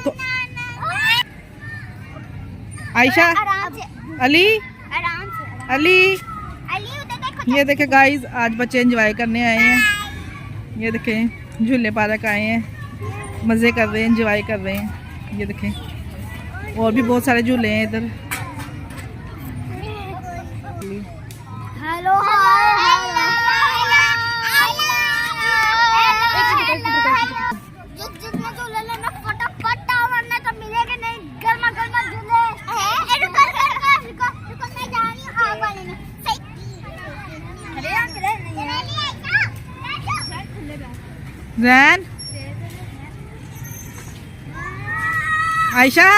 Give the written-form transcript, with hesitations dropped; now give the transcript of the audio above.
तो आयशा, अली, अली, ये देखे गाइस, आज बच्चे एंजॉय करने आए हैं। ये देखें, झूले पार्क आए हैं, मज़े कर रहे हैं, एंजॉय कर रहे हैं। ये देखें, और भी बहुत सारे झूले हैं इधर। हेलो जितना झूले लेना फटाफट वरना तो मिलेगा नहीं। गर्मा गर्मा झूले रुको मैं जा रही हूं आग वाले में। जैन, आयशा।